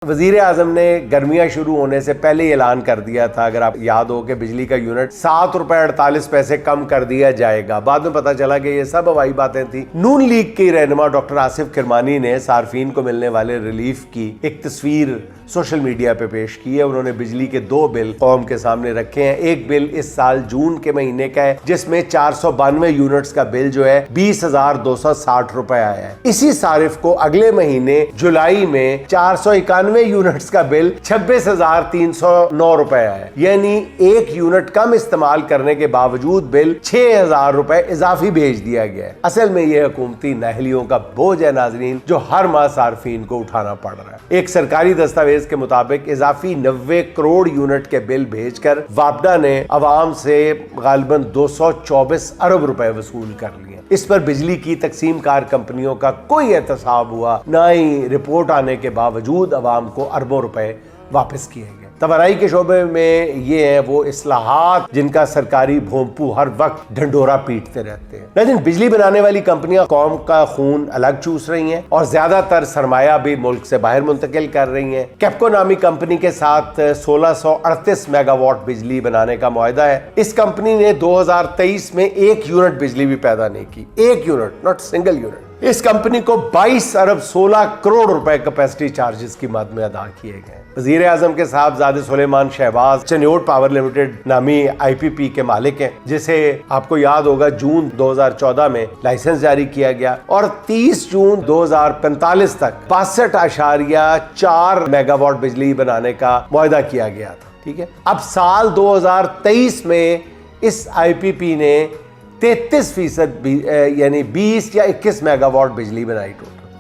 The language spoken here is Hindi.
वजीर आजम ने गर्मियां शुरू होने से पहले ही ऐलान कर दिया था, अगर आप याद हो, कि बिजली का यूनिट 7 रुपए 48 पैसे कम कर दिया जाएगा। बाद में पता चला कि ये सब हवाई बातें थी। नून लीग की रहनुमा डॉक्टर आसिफ किरमानी ने सार्फिन को मिलने वाले रिलीफ की एक तस्वीर सोशल मीडिया पे पेश की है। उन्होंने बिजली के 2 बिल कौम के सामने रखे हैं। एक बिल इस साल जून के महीने का है, जिसमें 492 यूनिट्स का बिल जो है 20,260 रुपए आया है। इसी सारिफ को अगले महीने जुलाई में 491 यूनिट्स का बिल 26,309 रुपए आया है। यानी एक यूनिट कम इस्तेमाल करने के बावजूद बिल 6,000 रुपए इजाफी भेज दिया गया है। असल में यह हुकूमती नाहलियों का बोझ है नाजरीन, जो हर माह सार्फिन को उठाना पड़ रहा है। एक सरकारी दस्तावेज के मुताबिक इजाफी 90 करोड़ यूनिट के बिल भेजकर वापडा ने अवाम से गालिबन 224 अरब रुपए वसूल कर लिए। इस पर बिजली की तकसीम कार कंपनियों का कोई एहतसाब हुआ, ना ही रिपोर्ट आने के बावजूद अवाम को अरबों रुपए वापस किए गए। तवानाई के शोबे में ये है वो इस्लाहात जिनका सरकारी भोंपू हर वक्त ढंडोरा पीटते रहते हैं। लेकिन बिजली बनाने वाली कंपनियां कौम का खून अलग चूस रही हैं और ज्यादातर सरमाया भी मुल्क से बाहर मुंतकिल कर रही हैं। कैप्को नामी कंपनी के साथ 1638 मेगावाट बिजली बनाने का मुआहदा है। इस कंपनी ने 2023 में 1 यूनिट बिजली भी पैदा नहीं की। 1 यूनिट, नॉट सिंगल यूनिट। इस कंपनी को 22 अरब 16 करोड़ रुपए कैपेसिटी चार्जेस की मद में अदा किए गए। वजीर आजम के साहबजादे सुलेमान शहबाज चन्योट पावर लिमिटेड नामी IPP के मालिक हैं, जिसे आपको याद होगा जून 2014 में लाइसेंस जारी किया गया और 30 जून 2045 तक 62.4 मेगावाट बिजली बनाने का मुआहदा किया गया था। ठीक है, अब साल 2023 में इस IPP ने 33% यानी 20 या 21 मेगावाट बिजली बनाई टोटल।